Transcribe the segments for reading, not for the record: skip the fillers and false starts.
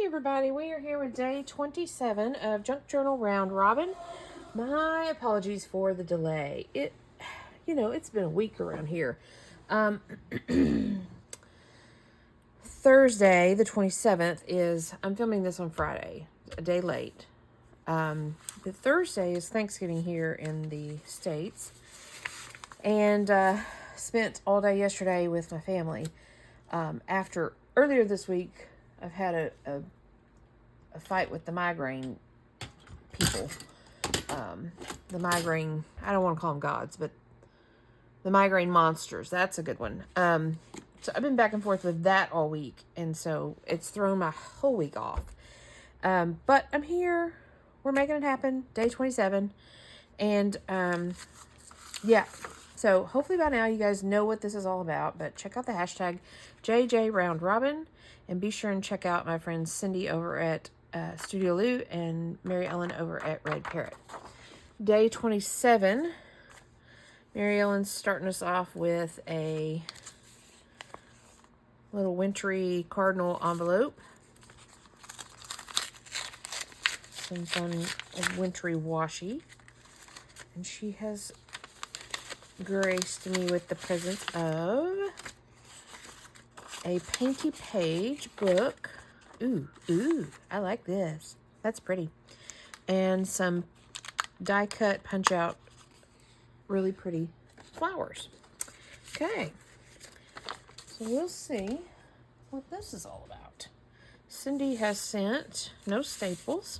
everybody, we are here with day 27 of Junk Journal Round Robin. My apologies for the delay. It's been a week around here. Thursday, the 27th I'm filming this on Friday, a day late. But Thursday is Thanksgiving here in the States. And spent all day yesterday with my family. Earlier this week, I've had a fight with the migraine people. The migraine, I don't want to call them gods, but the migraine monsters. That's a good one. So I've been back and forth with that all week, and so it's thrown my whole week off. But I'm here. We're making it happen. Day 27. And, yeah. So hopefully by now you guys know what this is all about, but check out the hashtag JJRoundRobin, and be sure and check out my friends Cindy over at Studioloo and Mary Ellen over at RedParrot. Day 27, Mary Ellen's starting us off with a little wintry cardinal envelope. Some fun wintry washi. And she has graced me with the present of a painty page book. Ooh, I like this. That's pretty. And some die cut punch out really pretty flowers. Okay. So we'll see what this is all about. Cindy has sent no staples.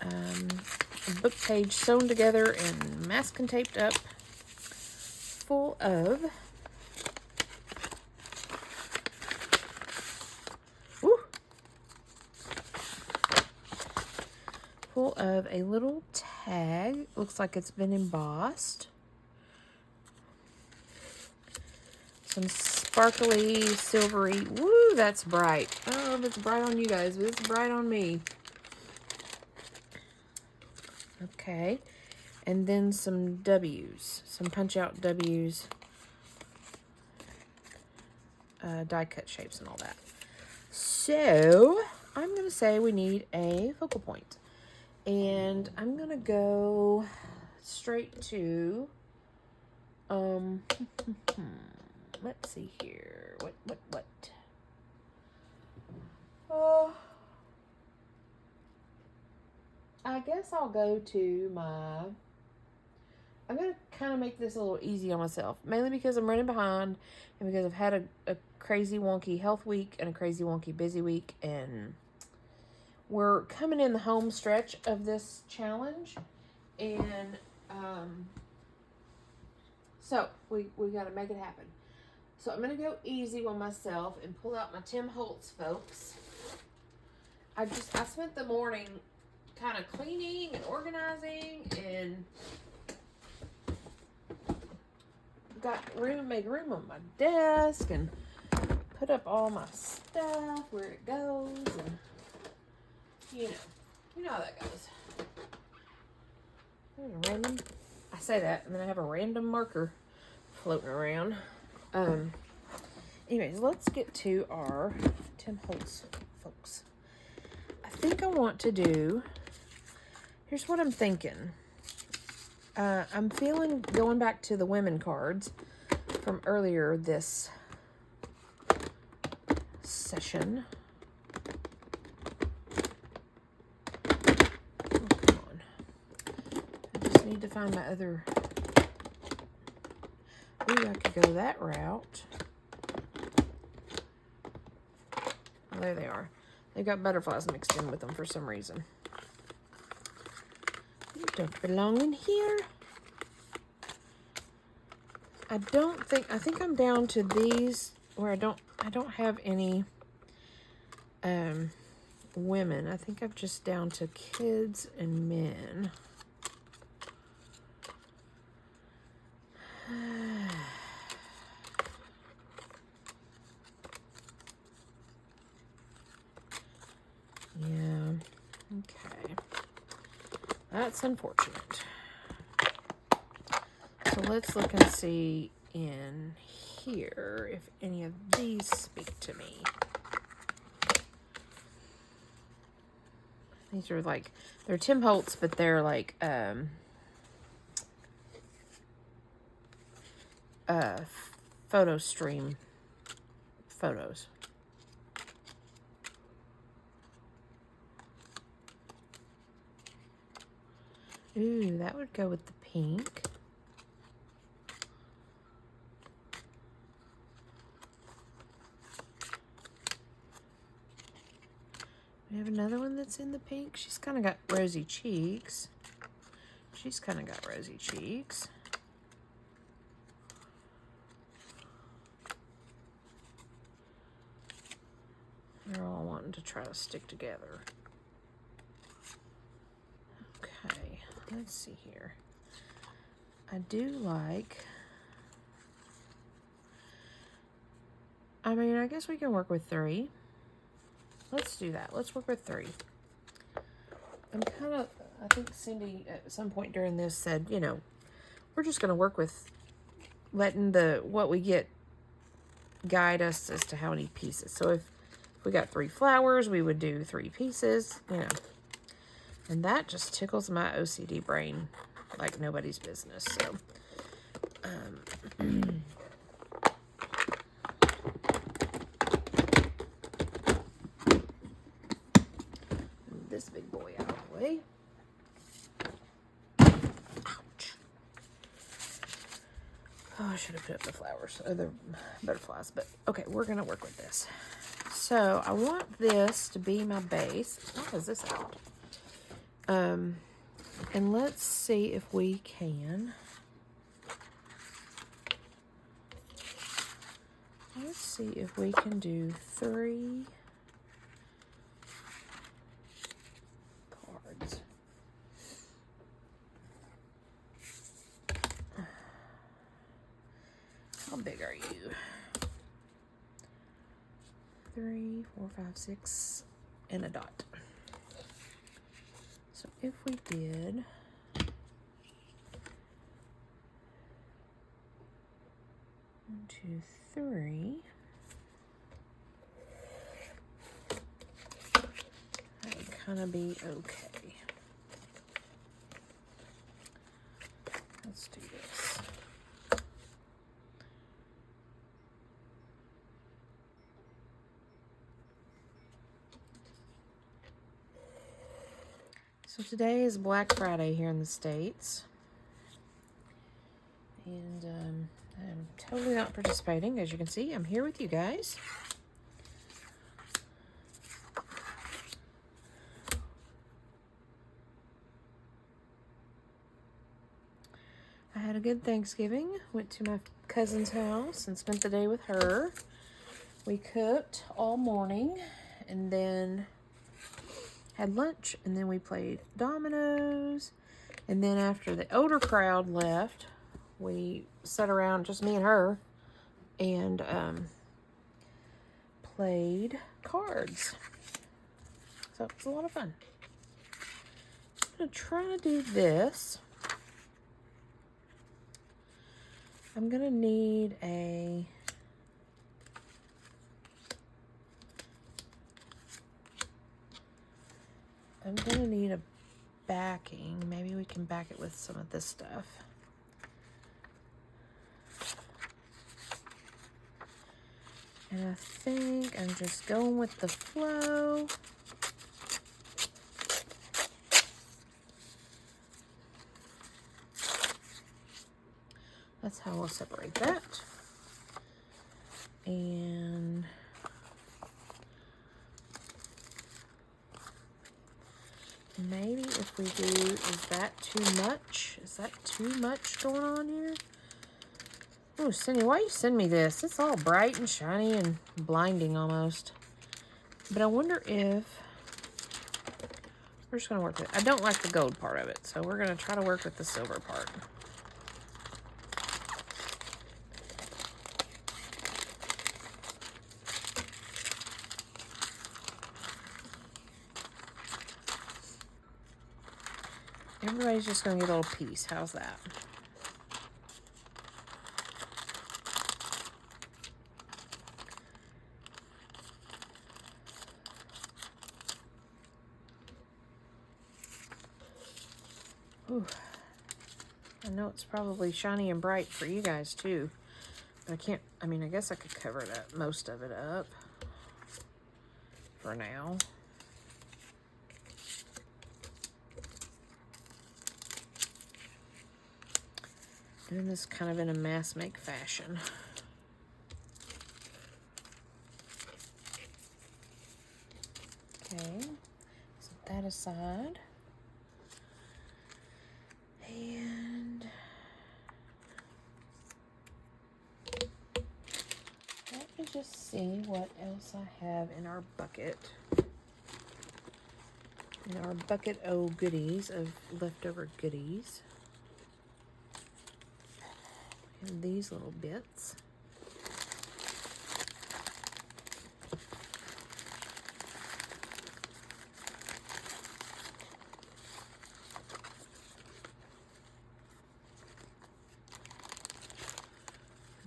A book page sewn together and masking taped up, full of a little tag. Looks like it's been embossed. Some sparkly, silvery. Woo, that's bright. I don't know if it's bright on you guys, but it's bright on me. Okay. And then some W's. Some punch-out W's. Die cut shapes and all that. So, I'm going to say we need a focal point. And I'm going to go straight to, let's see here. What? I guess I'll go to I'm going to kind of make this a little easy on myself. Mainly because I'm running behind and because I've had a crazy wonky health week and a crazy wonky busy week. And we're coming in the home stretch of this challenge. And so we got to make it happen. So I'm going to go easy on myself and pull out my Tim Holtz folks. I spent the morning kind of cleaning and organizing and made room on my desk and put up all my stuff where it goes, and you know how that goes. I say that and then I have a random marker floating around. Anyways, let's get to our Tim Holtz folks. I think I want to do, here's what I'm thinking. I'm feeling going back to the women cards from earlier this session. Oh, come on. I just need to find my other. Ooh, I could go that route. Oh, there they are. They've got butterflies mixed in with them for some reason. You don't belong in here. I think I'm down to these where I don't have any women. I think I'm just down to kids and men. Yeah. Okay. That's unfortunate. So let's look and see in here if any of these speak to me. These are like, they're Tim Holtz, but they're like, photo stream photos. Ooh, that would go with the pink. We have another one that's in the pink. She's kind of got rosy cheeks. She's kind of got rosy cheeks. They're all wanting to try to stick together. Okay, let's see here. I do like... I mean, I guess we can work with 3. Let's do that. Let's work with 3. I'm kind of... I think Cindy at some point during this said, you know, we're just going to work with letting what we get guide us as to how many pieces. So if we got 3 flowers, we would do 3 pieces, you know. And that just tickles my OCD brain like nobody's business. So, this big boy out of the way. Ouch. Oh, I should have put up the flowers, or the butterflies, but okay, we're gonna work with this. So I want this to be my base. Why is this out? And let's see if we can. Let's see if we can do 3 cards. How big are you? 3, 4, 5, 6, and a dot. So if we did 1, 2, 3, that would kind of be okay. Let's do this. So today is Black Friday here in the States. And I'm totally not participating. As you can see, I'm here with you guys. I had a good Thanksgiving. Went to my cousin's house and spent the day with her. We cooked all morning and then had lunch, and then we played dominoes. And then after the older crowd left, we sat around, just me and her, and played cards. So it was a lot of fun. I'm going to try to do this. I'm going to need a... I'm going to need a backing. Maybe we can back it with some of this stuff. And I think I'm just going with the flow. That's how we'll separate that. And maybe if we do, is that too much? Is that too much going on here? Oh, Cindy, why you send me this? It's all bright and shiny and blinding almost. But I wonder if... We're just going to work with it. I don't like the gold part of it, so we're going to try to work with the silver part. Everybody's just going to get a little piece. How's that? Ooh. I know it's probably shiny and bright for you guys too. But I can't, I mean, I guess I could cover that, most of it up for now. Doing this kind of in a mass make fashion. Okay, set that aside. And let me just see what else I have in our bucket. In our bucket of goodies, of leftover goodies. And these little bits.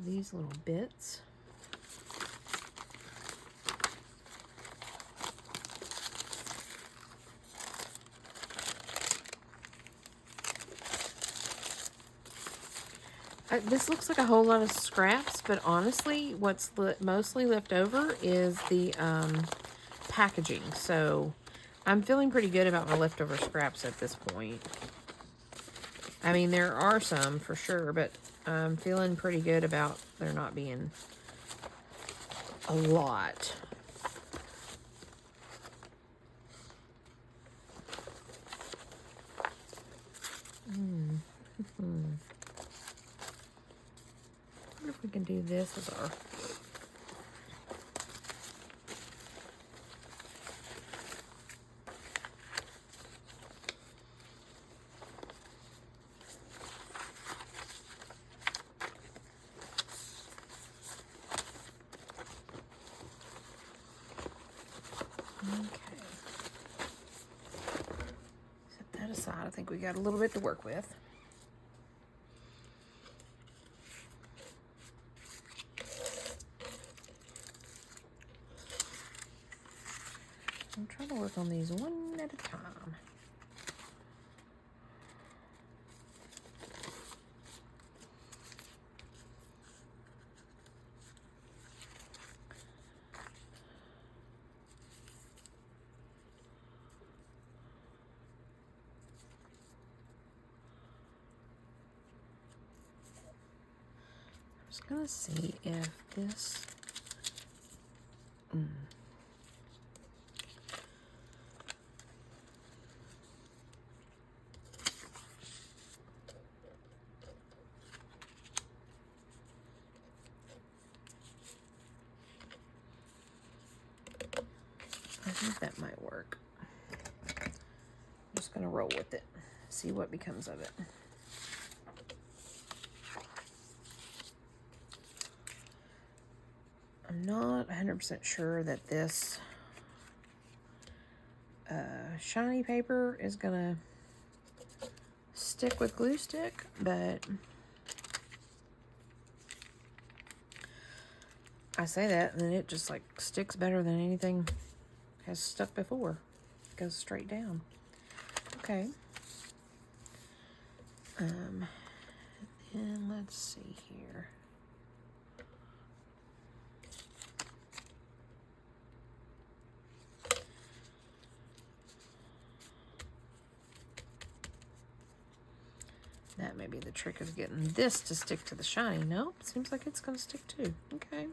These little bits. This looks like a whole lot of scraps, but honestly, what's mostly left over is the packaging. So I'm feeling pretty good about my leftover scraps at this point. I mean, there are some for sure, but I'm feeling pretty good about there not being a lot. I wonder if we can do this as our... Okay. Set that aside. I think we got a little bit to work with. I'm trying to work on these one at a time. I'm just gonna see if this... I think that might work. I'm just gonna roll with it, see what becomes of it. I'm not 100% sure that this shiny paper is gonna stick with glue stick, but I say that and then it just like sticks better than anything has stuck before. It goes straight down. Okay. And let's see here. That may be the trick, is getting this to stick to the shiny. Nope, seems like it's going to stick too. Okay.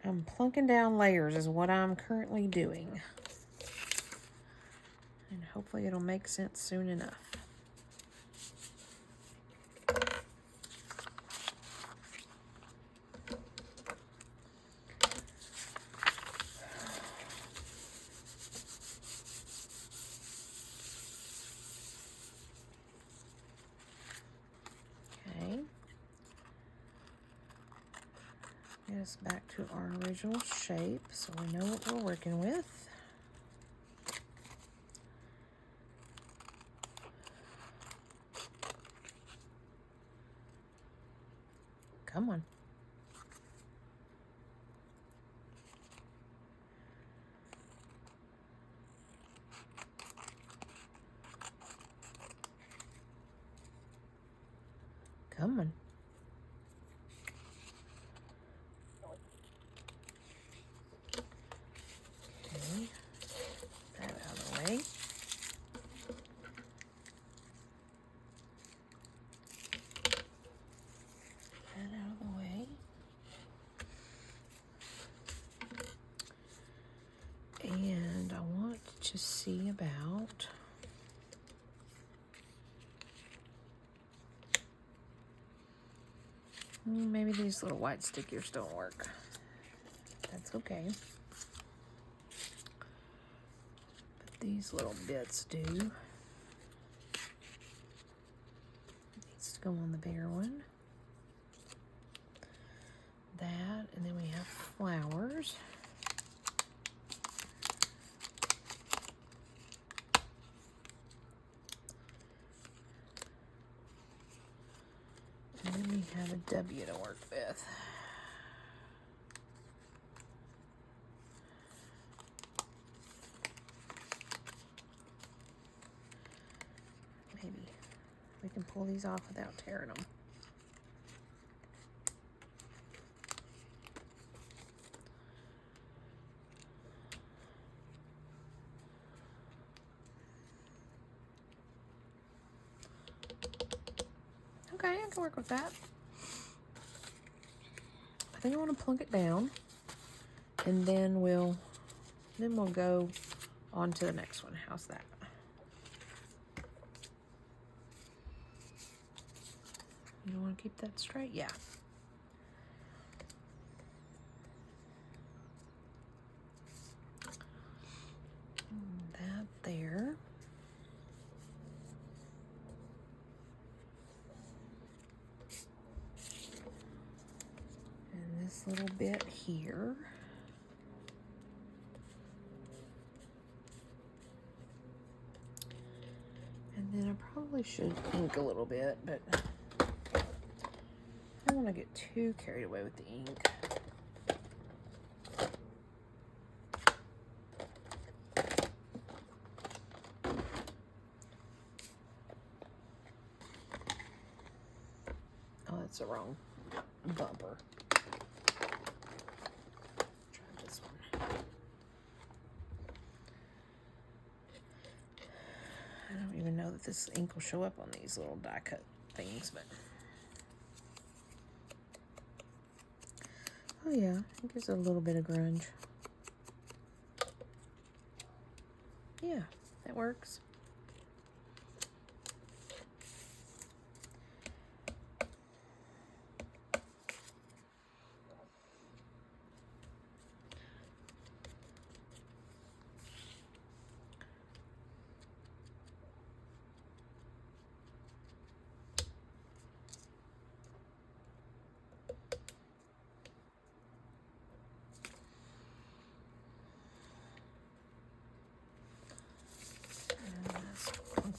I'm plunking down layers is what I'm currently doing. And hopefully it'll make sense soon enough. Get us back to our original shape so we know what we're working with. Come on. Come on. Okay. That out of the way. That out of the way. And I want to see about maybe these little white stickers don't work. That's okay. But these little bits do. Needs to go on the bigger one. That, and then we have flowers. And then we have a W to work with. Maybe we can pull these off without tearing them. Okay, I can work with that. I think I want to plunk it down, and then we'll go on to the next one. How's that? You want to keep that straight? Yeah. That there. And this little bit here. And then I probably should ink a little bit, but I don't want to get too carried away with the ink. Oh, that's the wrong bumper. Try this one. I don't even know that this ink will show up on these little die cut things, but oh yeah, it gives it a little bit of grunge. Yeah, that works.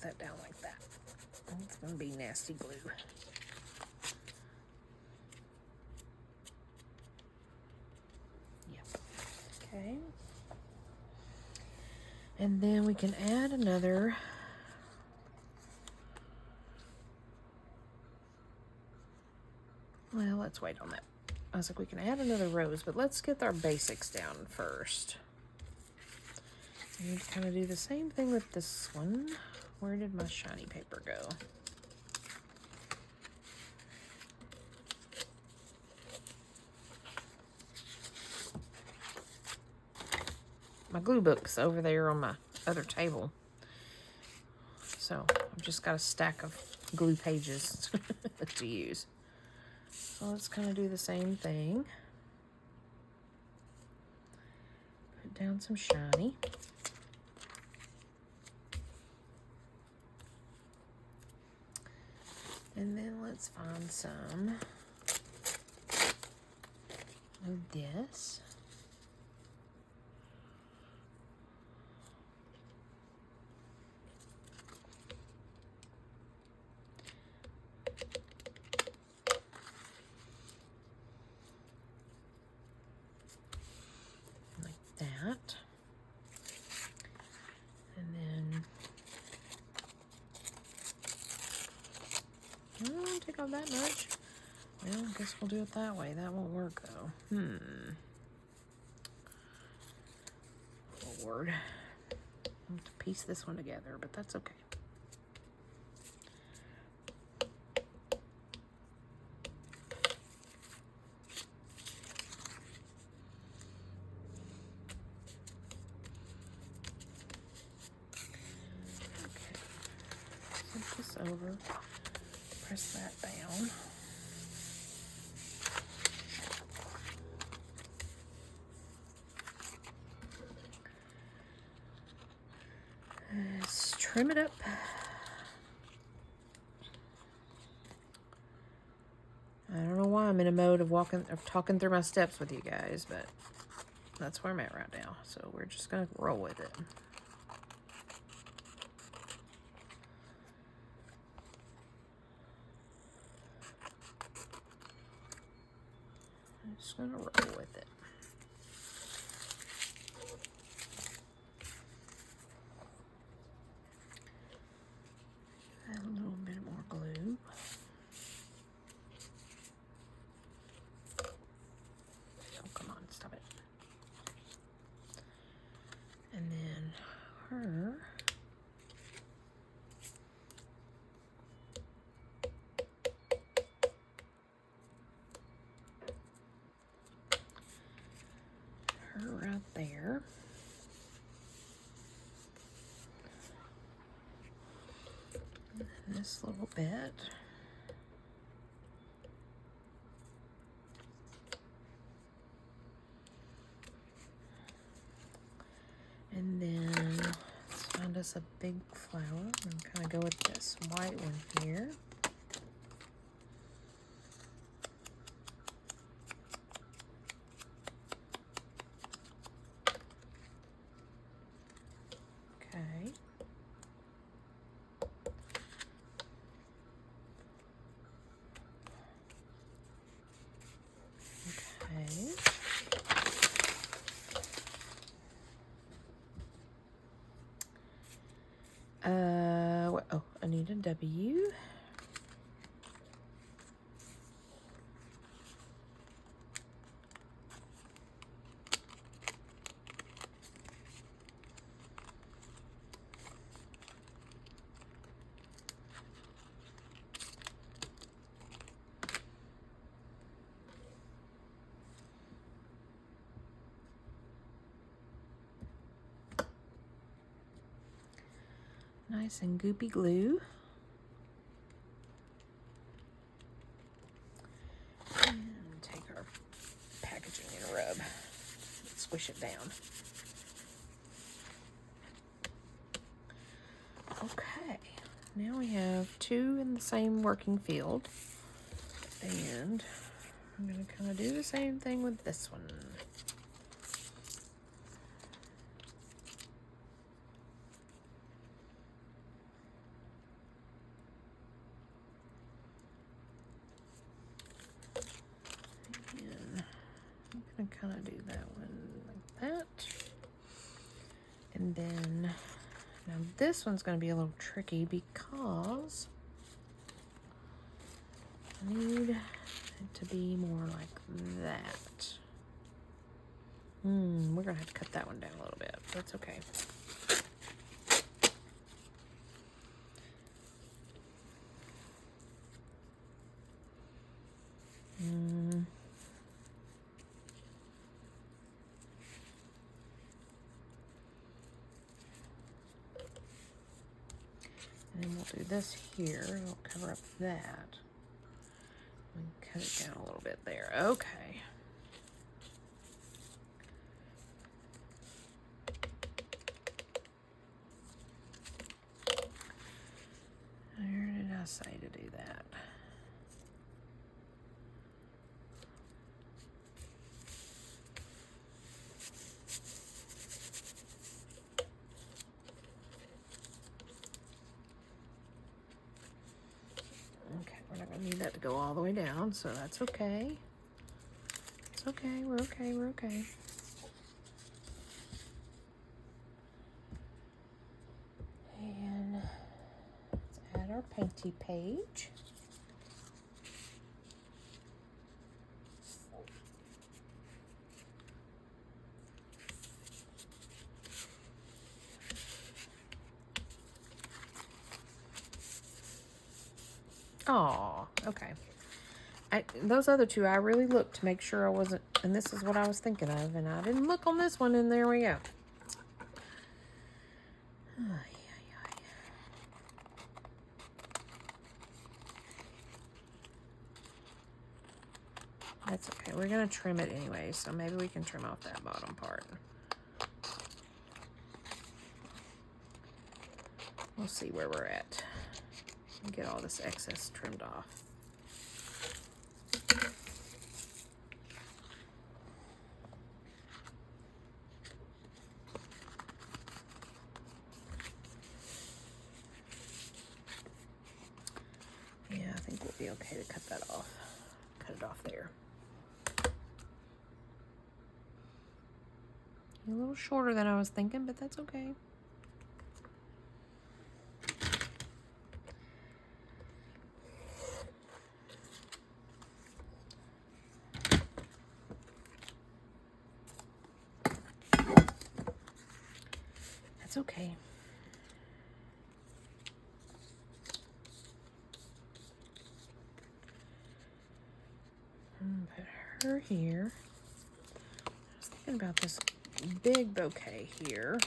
That down like that. It's going to be nasty glue. Yep. Okay. And then we can add another. Well, let's wait on that. I was like, we can add another rose, but let's get our basics down first. I need to kind of do the same thing with this one. Where did my shiny paper go? My glue book's over there on my other table. So I've just got a stack of glue pages to use. So let's kind of do the same thing. Put down some shiny. And then let's find some of this. Like that. And then take off that much? Well, I guess we'll do it that way. That won't work, though. Lord. I have to piece this one together, but that's okay. Flip this over, press that down. Let's trim it up. I don't know why I'm in a mode of talking through my steps with you guys, but that's where I'm at right now. So we're just gonna roll with it. I'm just gonna roll with it. Add a little bit more glue. Oh, come on, stop it. And then her. Right there. And then this little bit. And then let's find us a big flower and kind of go with this white one here. Okay. Okay. Oh, I need a W. Nice and goopy glue. And take our packaging and rub. Squish it down. Okay, now we have two in the same working field. And I'm going to kind of do the same thing with this one. I'm going to kind of do that one like that. And then, now this one's going to be a little tricky because I need it to be more like that. We're going to have to cut that one down a little bit. That's okay. And then we'll do this here. It'll cover up that. And cut it down a little bit there. Okay. Where did I say to do that? Okay, we're not gonna need that to go all the way down, so that's okay. It's okay, we're okay, we're okay. And let's add our painty page. Oh, okay. Those other two, I really looked to make sure I wasn't, and this is what I was thinking of, and I didn't look on this one, and there we go. That's okay. We're going to trim it anyway, so maybe we can trim off that bottom part. We'll see where we're at. Get all this excess trimmed off. Yeah, I think we'll be okay to cut that off. Cut it off there. A little shorter than I was thinking, but that's okay. That's okay. Put her here. I was thinking about this big bouquet here.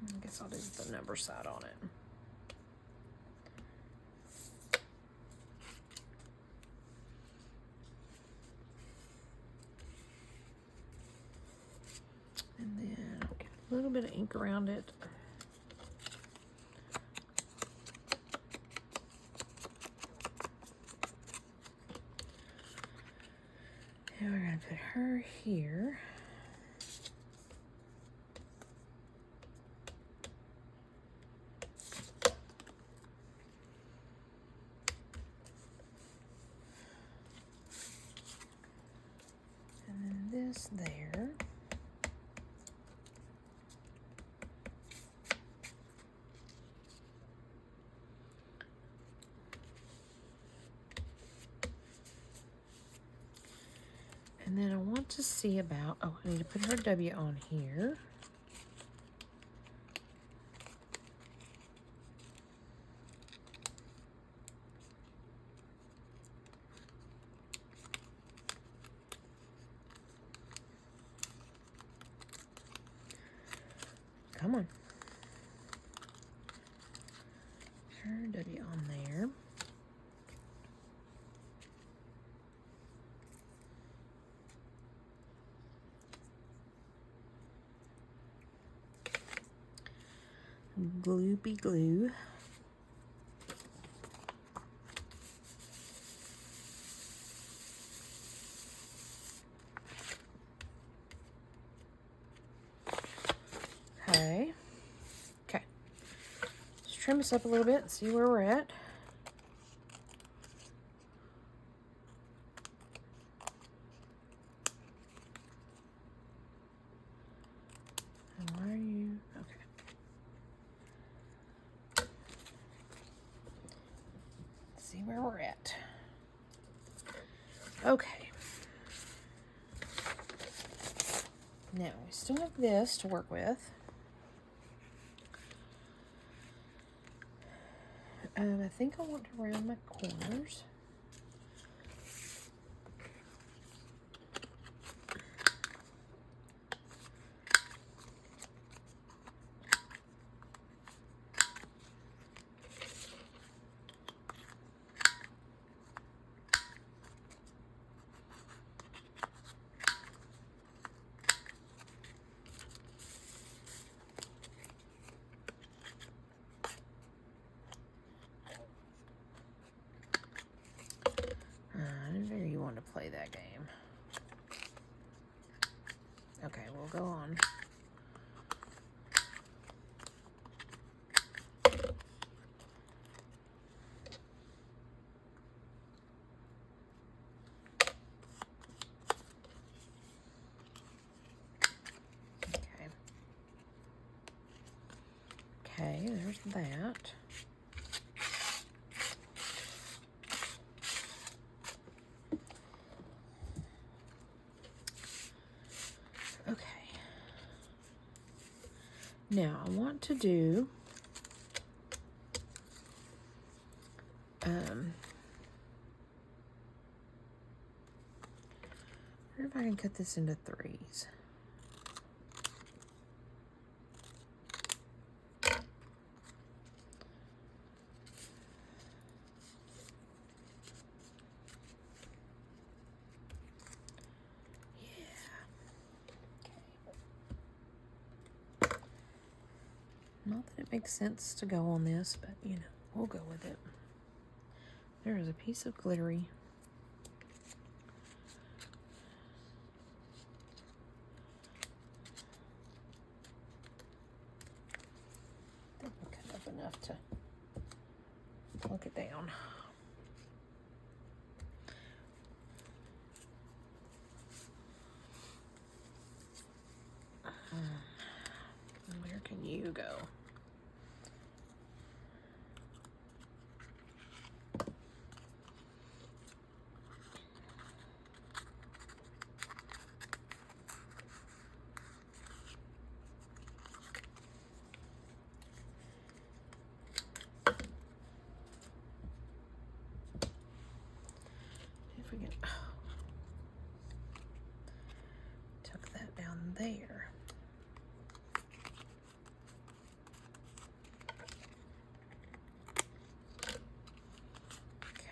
I guess I'll do the number side on it. And then I'll get a little bit of ink around it. And we're going to put her here. There. And then I want to see about, I need to put her W on here. Come on. Her W on there. Gloopy glue. Okay. Okay. Let's trim this up a little bit and see where we're at. And why are you? Okay. Let's see where we're at. Okay. Now we still have this to work with. I think I want to round my corners. play that game. Okay, we'll go on. Okay, there's that. Okay. Now I want to do I wonder if I can cut this into 3s. Not that it makes sense to go on this, but you know, we'll go with it. There is a piece of glittery. I think we'll cut up enough to plunk it down. Where can you go? If we can tuck that down there.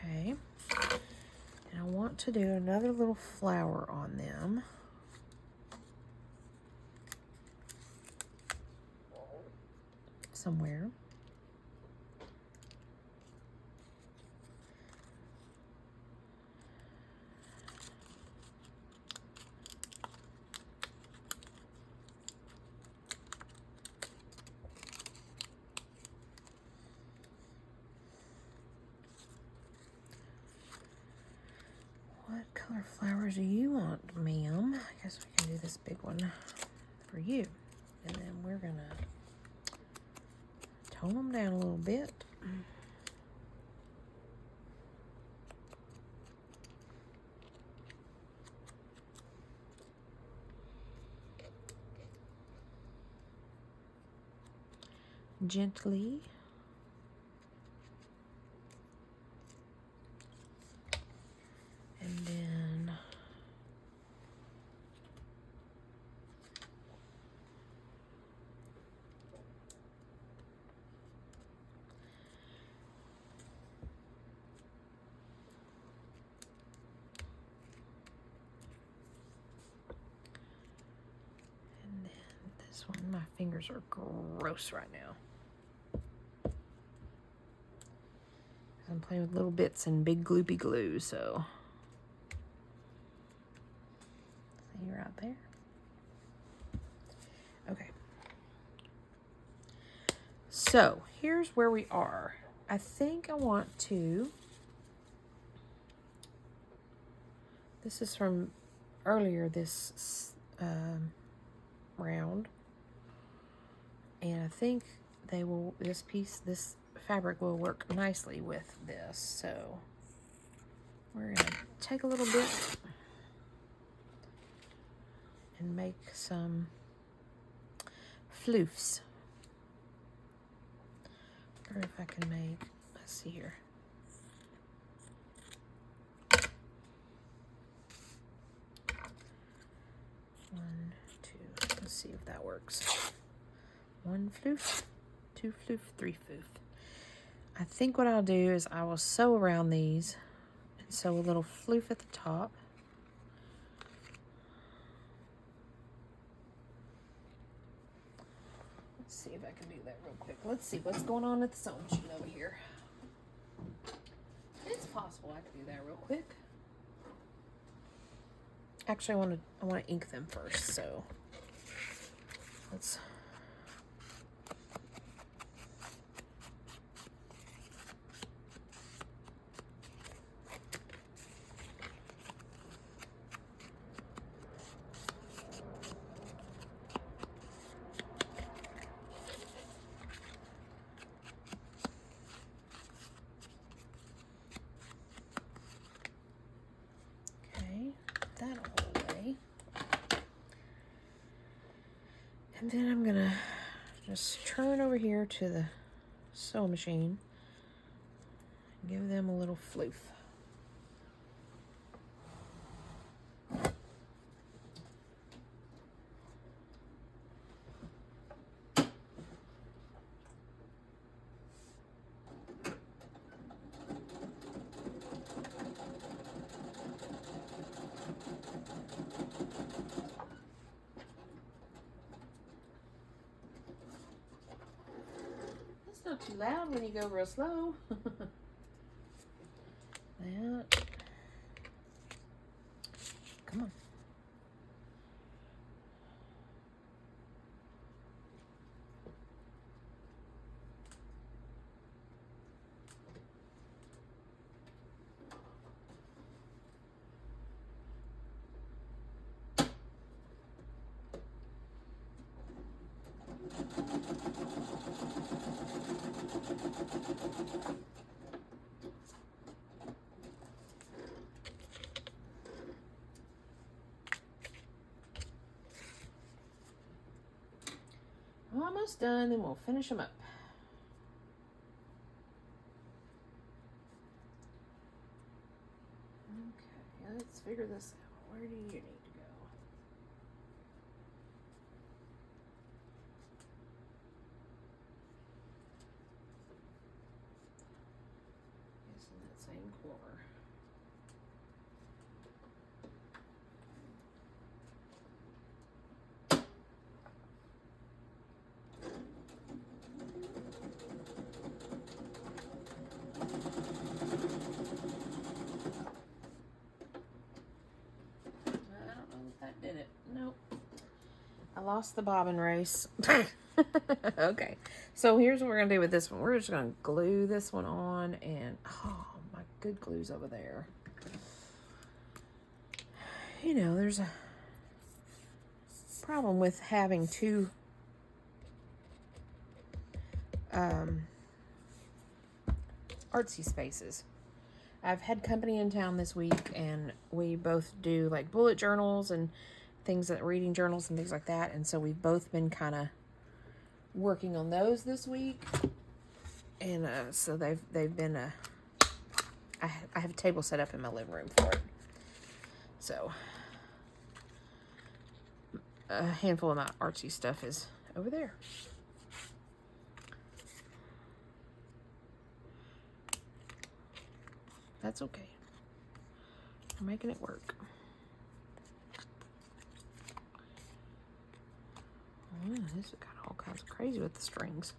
Okay, and I want to do another little flower on them. Somewhere. What color flowers do you want, ma'am? I guess we can do this big one for you. And then we're gonna tone them down a little bit. Gently. And then this one, my fingers are gross right now. I'm playing with little bits and big gloopy glue, so see right there. Okay. So here's where we are. I think I want to, this is from earlier this round, and I think they will, this fabric will work nicely with this. So we're gonna take a little bit and make some floofs. Or if I can make, let's see here. One, two, let's see if that works. 1 floof, 2 floof, 3 floof. I think what I'll do is I will sew around these and sew a little floof at the top. Let's see if I can do that real quick. Let's see what's going on at the sewing machine over here. It's possible I can do that real quick. Actually, I want to ink them first, so let's. That all away. And then I'm gonna just turn over here to the sewing machine and give them a little floof. Not too loud when you go real slow. That. Come on. Almost done, then we'll finish them up. Okay, let's figure this out. Where do you need to go? Yes, in that same corner. Did it? Nope. I lost the bobbin race. Okay. So here's what we're going to do with this one. We're just going to glue this one on, and oh, my good glue's over there. You know, there's a problem with having two artsy spaces. I've had company in town this week, and we both do like bullet journals and things, that reading journals and things like that. And so we've both been kind of working on those this week. And so they've been I have a table set up in my living room for it. So a handful of my artsy stuff is over there. That's okay. We're making it work. Oh, this got all kinds of crazy with the strings.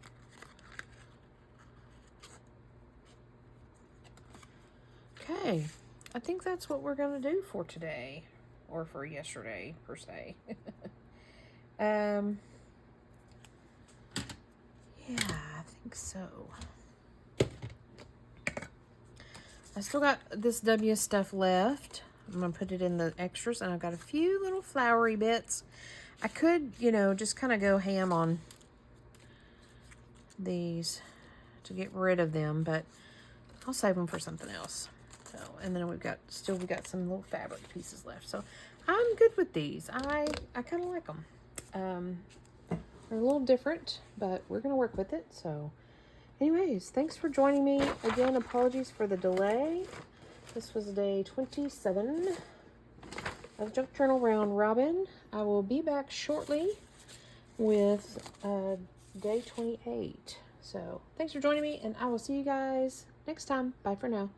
Okay, I think that's what we're going to do for today, or for yesterday, per se. Yeah, I think so. I still got this W stuff left. I'm going to put it in the extras, and I've got a few little flowery bits. I could, you know, just kind of go ham on these to get rid of them, but I'll save them for something else. So, and then we've got some little fabric pieces left. So I'm good with these. I kind of like them. They're a little different, but we're going to work with it. So anyways, thanks for joining me. Again, apologies for the delay. This was day 27 of Junk Journal Round Robin. I will be back shortly with day 28. So thanks for joining me, and I will see you guys next time. Bye for now.